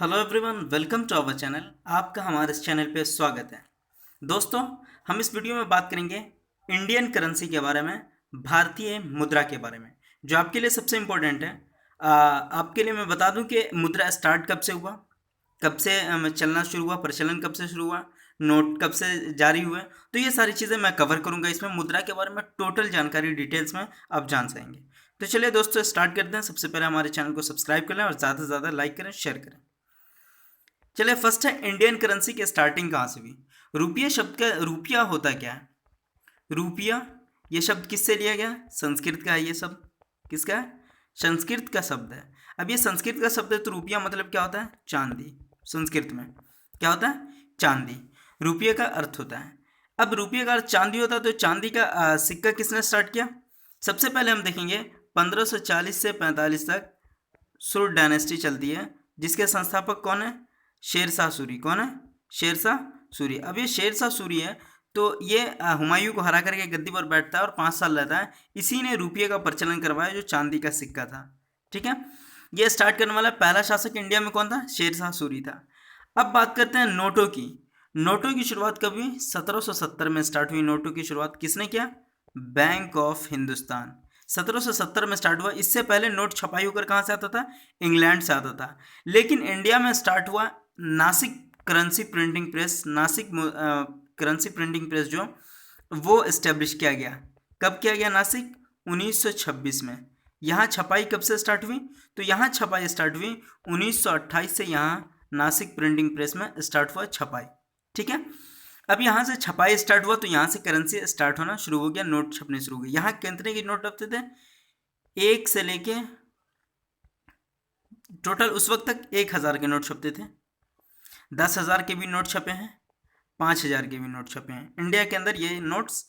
Hello everyone, welcome to our channel. आपका हमारे इस चैनल पे स्वागत है। दोस्तों, हम इस वीडियो में बात करेंगे इंडियन करेंसी के बारे में, भारतीय मुद्रा के बारे में, जो आपके लिए सबसे इम्पोर्टेंट है। आपके लिए मैं बता दूं कि मुद्रा स्टार्ट कब से हुआ, कब से चलना शुरू हुआ, प्रचलन कब से शुरू हुआ, नोट कब से जारी हुए। तो ये सारी चीज़ें मैं कवर करूंगा इसमें। मुद्रा के बारे में टोटल जानकारी डिटेल्स में आप जान सकेंगे। तो चलिए दोस्तों, स्टार्ट करते हैं। सबसे पहले हमारे चैनल को सब्सक्राइब कर लें और ज़्यादा से ज़्यादा लाइक करें, शेयर करें। चलिए, फर्स्ट है इंडियन करेंसी की स्टार्टिंग कहाँ से हुई। रुपये शब्द का रुपया होता क्या है? रुपया ये शब्द किससे लिया गया? संस्कृत का है ये शब्द। किसका है? संस्कृत का शब्द है। अब ये संस्कृत का शब्द है तो रुपया मतलब क्या होता है? चांदी। संस्कृत में क्या होता है? चांदी। रुपये का अर्थ होता है। अब रुपये का अर्थ चांदी होता है तो चांदी का सिक्का किसने स्टार्ट किया? सबसे पहले हम देखेंगे 1540 से 45 तक सुर डायनेस्टी चलती है, जिसके संस्थापक कौन है? शेरशाह सूरी। कौन है? शेरशाह सूरी। अब ये शेरशाह सूरी है तो ये हुमायूं को हरा करके गद्दी पर बैठता है और 5 साल रहता है। इसी ने रुपये का प्रचलन करवाया, जो चांदी का सिक्का था। ठीक है, ये स्टार्ट करने वाला पहला शासक इंडिया में कौन था? शेरशाह सूरी था। अब बात करते हैं नोटों की। नोटों की शुरुआत कब हुई? 1770 में स्टार्ट हुई। नोटों की शुरुआत किसने किया? Bank of Hindustan. 1770 में स्टार्ट हुआ। इससे पहले नोट छपाई होकर कहाँ से आता था? इंग्लैंड से आता था। लेकिन इंडिया में स्टार्ट हुआ Nashik currency printing press. Nashik currency printing press जो वो इस्टेब्लिश किया गया। कब किया गया? नासिक 1926 में। यहाँ छपाई कब से स्टार्ट हुई? तो यहाँ छपाई स्टार्ट हुई 1928 से। यहाँ नासिक प्रिंटिंग प्रेस में स्टार्ट हुआ छपाई। ठीक है, अब यहाँ से छपाई स्टार्ट हुआ तो यहाँ से करेंसी स्टार्ट होना शुरू हो गया, नोट छपने शुरू हो गए। यहाँ कितने के नोट छपते थे? एक से लेके टोटल उस वक्त तक 1000 के नोट छपते थे। 10,000 के भी नोट छपे हैं, 5,000 के भी नोट छपे हैं। इंडिया के अंदर ये नोट्स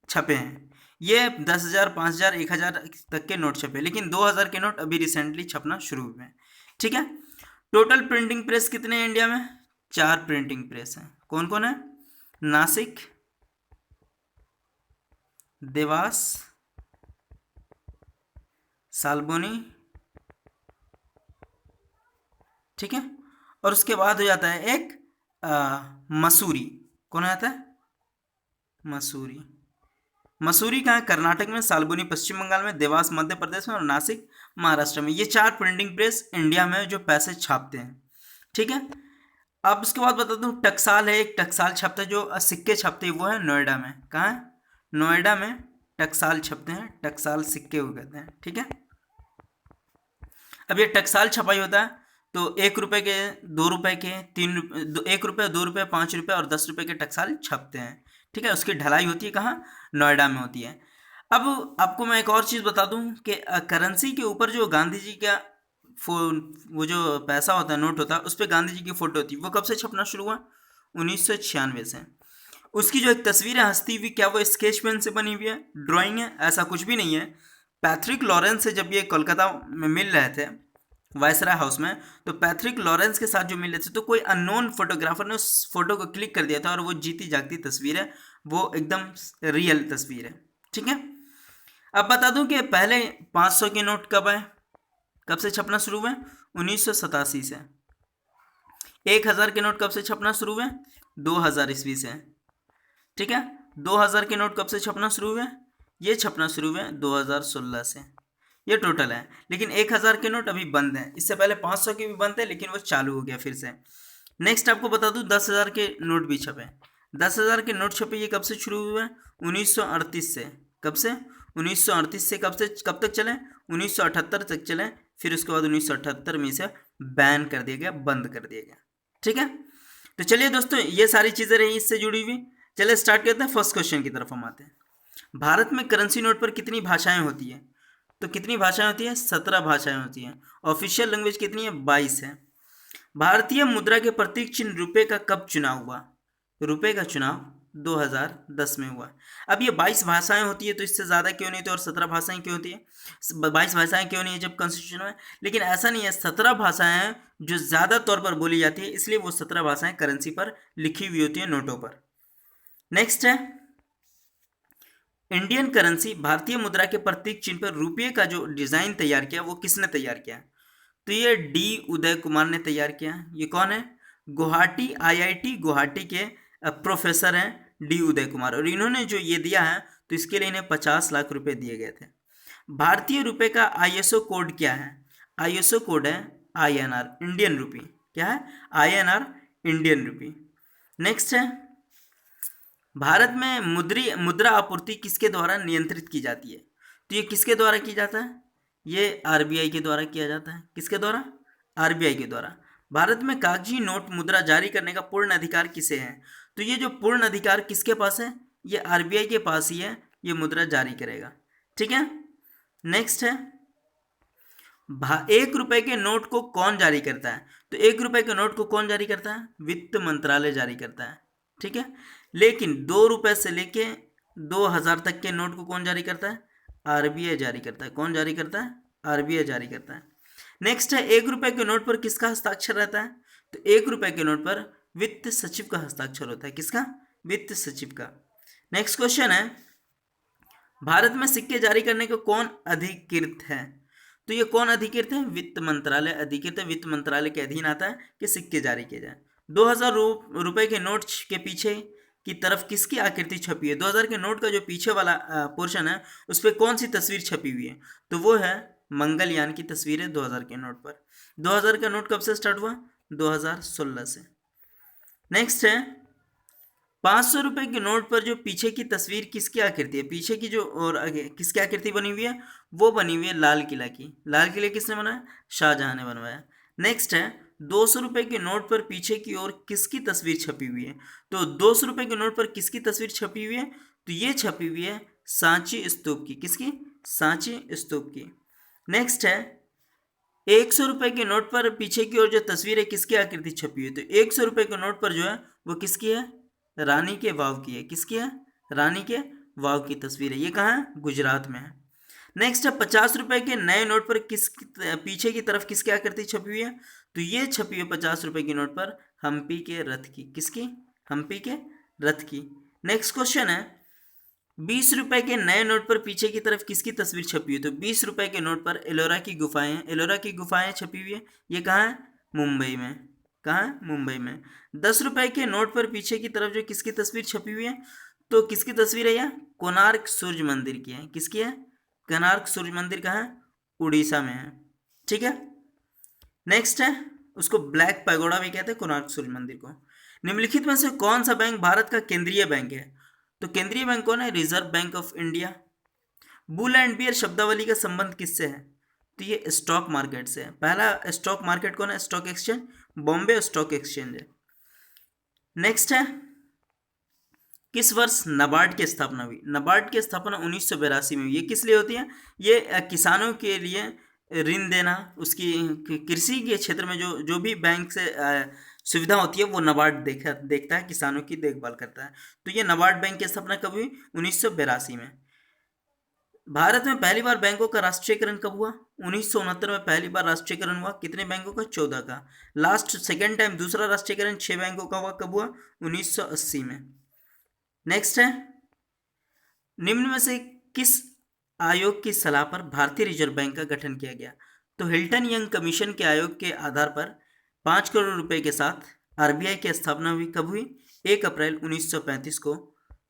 छपे हैं। ये 10,000, 5,000, 1,000 तक के नोट छपे, लेकिन 2,000 के नोट अभी रिसेंटली छपना शुरू हुए हैं। ठीक है, टोटल प्रिंटिंग प्रेस कितने हैं इंडिया में? 4 प्रिंटिंग प्रेस हैं। कौन कौन है? नासिक, देवास, साल्बोनी। ठीक है, और उसके बाद हो जाता है एक मसूरी। कौन आता है? मसूरी। मसूरी कहाँ है? कर्नाटक में, साल्बोनी पश्चिम बंगाल में, देवास मध्य प्रदेश में और नासिक महाराष्ट्र में। ये 4 प्रिंटिंग प्रेस इंडिया में जो पैसे छापते हैं। ठीक है, अब उसके बाद बता दूँ, टकसाल है। एक टकसाल छपता है जो सिक्के छपते हैं, वो है नोएडा में। कहाँ है? नोएडा में टकसाल छपते हैं। टकसाल सिक्के वो कहते हैं। ठीक है, अब ये टकसाल छपाई होता है तो 1 रुपए के, 2 रुपए के, 1 रुपये, 2 रुपये, 5 रुपये और 10 रुपये के टकसाल छपते हैं। ठीक है, उसकी ढलाई होती है कहाँ? नोएडा में होती है। अब आपको मैं एक और चीज़ बता दूं कि करेंसी के ऊपर जो गांधी जी का फो वो जो पैसा होता है, नोट होता है, उस पर गांधी जी की फ़ोटो होती है। वो कब से छपना शुरू हुआ? 1996 से। उसकी जो एक तस्वीर है हंसती हुई, क्या वो स्केच पेन से बनी हुई है, ड्राइंग है? ऐसा कुछ भी नहीं है। पैट्रिक लॉरेंस से जब ये कोलकाता में मिल रहे थे वायसराय हाउस में, तो पैट्रिक लॉरेंस के साथ जो मिले थे तो कोई अननोन फोटोग्राफर ने उस फोटो को क्लिक कर दिया था और वो जीती जागती तस्वीर है, वो एकदम रियल तस्वीर है। ठीक है, अब बता दूं कि पहले 500 के नोट कब आए, कब से छपना शुरू हुए? 1987 से। 1,000 के नोट कब से छपना शुरू हुए? 2000 ईस्वी से। ठीक है, 2000 के नोट कब से छपना शुरू हुए? ये छपना शुरू हुए 2016 से। ये टोटल है, लेकिन 1,000 के नोट अभी बंद हैं। इससे पहले 500 के भी बंद थे, लेकिन वो चालू हो गया फिर से। नेक्स्ट आपको बता दूं, 10,000 के नोट भी छपे। 10,000 के नोट छपे, ये कब से शुरू हुए? 1938 से। कब से? 1938 से। कब तक चले? 1978 तक चले। फिर उसके बाद 1978 में इसे बैन कर दिया गया, बंद कर दिया गया। ठीक है, तो चलिए दोस्तों, ये सारी चीज़ें रही इससे जुड़ी हुई। चलिए स्टार्ट करते हैं। फर्स्ट क्वेश्चन की तरफ हम आते हैं। भारत में करेंसी नोट पर कितनी भाषाएं होती है? तो कितनी भाषाएं होती है? 17 भाषाएं होती हैं। ऑफिशियल लैंग्वेज कितनी है? 22 है। भारतीय मुद्रा के प्रतीक चिन्ह रुपए का कब चुनाव हुआ? रुपए का चुनाव 2010 में हुआ। अब ये 22 भाषाएं होती है तो इससे ज़्यादा क्यों नहीं होती, और 17 भाषाएं क्यों होती है? 22 भाषाएं क्यों नहीं है जब कॉन्स्टिट्यूशन में? लेकिन ऐसा नहीं है, 17 भाषाएं हैं जो ज़्यादा तौर पर बोली जाती है, इसलिए वो 17 भाषाएं करेंसी पर लिखी हुई होती है, नोटों पर। नेक्स्ट है इंडियन करेंसी। भारतीय मुद्रा के प्रतीक चिन्ह पर रुपये का जो डिज़ाइन तैयार किया वो किसने तैयार किया? तो ये डी उदय कुमार ने तैयार किया। ये कौन है? गुवाहाटी IIT गुवाहाटी के प्रोफेसर हैं डी उदय कुमार, और इन्होंने जो ये दिया है तो इसके लिए इन्हें 50 लाख रुपए दिए गए थे। भारतीय रुपए का ISO कोड क्या है? ISO कोड है INR, इंडियन रुपी। क्या है? INR, Indian rupee. नेक्स्ट है, भारत में मुद्रा आपूर्ति किसके द्वारा नियंत्रित की जाती है? तो ये किसके द्वारा की जाता है? ये RBI के द्वारा किया जाता है। किसके द्वारा? RBI के द्वारा। भारत में कागजी नोट मुद्रा जारी करने का पूर्ण अधिकार किसे है? तो ये जो पूर्ण अधिकार किसके पास है? ये RBI के पास ही है, ये मुद्रा जारी करेगा। ठीक है। नेक्स्ट है, 1 रुपए के नोट को कौन जारी करता है? तो 1 रुपए के नोट को कौन जारी करता है? वित्त मंत्रालय जारी करता है। ठीक है। लेकिन 2 रुपए से लेके 2000 तक के नोट को कौन जारी करता है? RBI जारी करता है। कौन जारी करता है? RBI जारी करता है। नेक्स्ट है, 1 रुपए के नोट पर किसका हस्ताक्षर रहता है? तो 1 रुपए के नोट पर वित्त सचिव का हस्ताक्षर होता है। किसका? वित्त सचिव का। नेक्स्ट क्वेश्चन है, भारत में सिक्के जारी करने को कौन अधिकृत है? तो ये कौन अधिकृत है? वित्त मंत्रालय अधिकृत है। वित्त मंत्रालय के अधीन आता है कि सिक्के जारी किए जाए। 2000 रुपए के नोट के पीछे की तरफ किसकी आकृति छपी है? 2000 के नोट का जो पीछे वाला पोर्शन है उस पर कौन सी तस्वीर छपी हुई है? तो वो है मंगलयान की तस्वीर है 2000 के नोट पर। 2000 का नोट कब से स्टार्ट हुआ? 2016 से। नेक्स्ट है, 500 रुपए के नोट पर जो पीछे की तस्वीर किसकी आकृति है? पीछे की जो और आगे किसकी आकृति बनी हुई है? वो बनी हुई है लाल किला की। लाल किला किसने बनाया? शाहजहां ने बनवाया। नेक्स्ट है, 200 रुपए के नोट पर पीछे की ओर किसकी तस्वीर छपी हुई है? तो 200 रुपए के नोट पर किसकी तस्वीर छपी हुई है? तो ये छपी हुई है सांची स्तूप की। किसकी? सांची स्तूप की। नेक्स्ट है, 100 रुपए के नोट पर पीछे की ओर जो तस्वीर है किसकी आकृति छपी हुई है? तो 100 रुपए के नोट पर जो है वो किसकी है? रानी के वाव की है। किसकी है? रानी के वाव की तस्वीर है। ये कहाँ है? गुजरात में है। नेक्स्ट है, 50 रुपए के नए नोट पर पीछे की तरफ किसकी आकृति छपी हुई है? तो ये छपी है 50 रुपए की नोट पर हम्पी के रथ की। किसकी? हम्पी के रथ की। नेक्स्ट क्वेश्चन है, 20 रुपए के नए नोट पर पीछे की तरफ किसकी तस्वीर छपी हुई है? तो 20 रुपए के नोट पर एलोरा की गुफाएं हैं। एलोरा की गुफाएं छपी हुई है। ये कहाँ है? मुंबई में। कहाँ है? मुंबई में। 10 रुपए के नोट पर पीछे की तरफ जो किसकी तस्वीर छपी हुई है? तो किसकी तस्वीर है? यह कोणार्क सूर्य मंदिर की है। किसकी है? कोणार्क सूर्य मंदिर कहाँ है? उड़ीसा में है। ठीक है। नेक्स्ट है, उसको ब्लैक पैगोडा भी कहते हैं, कोणार्क सूर्य मंदिर को। निम्नलिखित में से कौन सा बैंक भारत का केंद्रीय बैंक है? तो केंद्रीय बैंक कौन है? Reserve bank of India. Bull and bear शब्दावली का संबंध किससे है? तो ये स्टॉक मार्केट से है। पहला स्टॉक मार्केट कौन है? Stock exchange Bombay stock exchange है। नेक्स्ट है, किस वर्ष नाबार्ड की स्थापना हुई? नाबार्ड की स्थापना 1982 में हुई। ये किस लिए होती है? ये किसानों के लिए ऋण देना, उसकी कृषि के क्षेत्र में जो भी बैंक से सुविधा होती है वो नाबार्ड देखता है, किसानों की देखभाल करता है। तो ये नाबार्ड बैंक की स्थापना कब हुई? 1982 में। भारत में पहली बार बैंकों का राष्ट्रीयकरण कब हुआ? 1969 में पहली बार राष्ट्रीयकरण हुआ। कितने बैंकों का? 14 का। लास्ट सेकेंड टाइम दूसरा राष्ट्रीयकरण 6 बैंकों का हुआ। कब हुआ? 1980 में। नेक्स्ट है, निम्न में से किस आयोग की सलाह पर भारतीय रिजर्व बैंक का गठन किया गया? तो हिल्टन यंग कमीशन के आयोग के आधार पर 5 करोड़ रुपए के साथ RBI की स्थापना हुई। कब हुई? 1 अप्रैल 1935 को।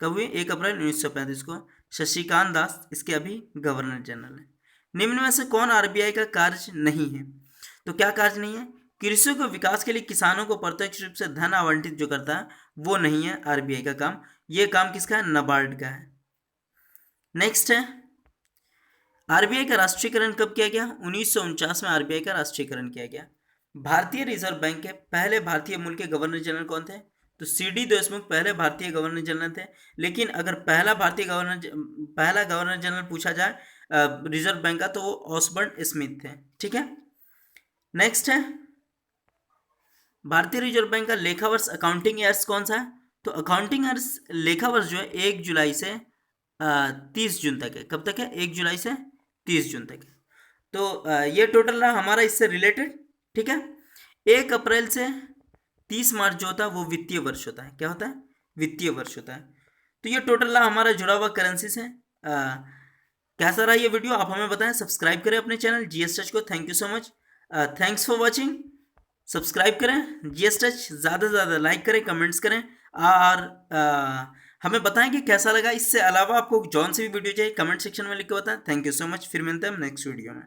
कब हुई? 1 अप्रैल 1935 को। शशिकांत दास इसके अभी गवर्नर जनरल है। निम्न में से कौन RBI का कार्य नहीं है? तो क्या कार्य नहीं है? कृषि के विकास के लिए किसानों को प्रत्यक्ष रूप से धन आवंटित जो करता है वो नहीं है RBI का काम। ये काम किसका है? नाबार्ड का है। नेक्स्ट है, RBI का राष्ट्रीयकरण कब किया गया? 1949 में RBI का राष्ट्रीयकरण किया गया। भारतीय रिजर्व बैंक के पहले भारतीय मूल के गवर्नर जनरल कौन थे? तो CD देशमुख पहले भारतीय गवर्नर जनरल थे। लेकिन अगर पहला गवर्नर जनरल पूछा जाए रिजर्व बैंक का तो वो ऑसबर्न स्मिथ थे। ठीक है। नेक्स्ट है, भारतीय रिजर्व बैंक का लेखा वर्ष अकाउंटिंग ईयर्स कौन सा है? तो अकाउंटिंग ईयर्स लेखा वर्ष जो है 1 जुलाई से 30 जून तक है। कब तक है? 1 जुलाई से 30 जून तक है। तो ये टोटल रहा हमारा इससे रिलेटेड। ठीक है। 1 अप्रैल से 30 मार्च जो होता है वो वित्तीय वर्ष होता है। क्या होता है? वित्तीय वर्ष होता है। तो ये टोटल रहा हमारा जुड़ा हुआ करेंसी से। कैसा रहा ये वीडियो आप हमें बताएं। सब्सक्राइब करें अपने चैनल GS Touch को। Thank you so much. Thanks for watching. Subscribe करें जीएस टच, ज़्यादा से ज़्यादा लाइक करें, कमेंट्स करें, और हमें बताएं कि कैसा लगा। इससे अलावा आपको जौन सी भी वीडियो चाहिए कमेंट सेक्शन में लिख के बताएं। थैंक यू सो मच, फिर मिलते हैं हम नेक्स्ट वीडियो में।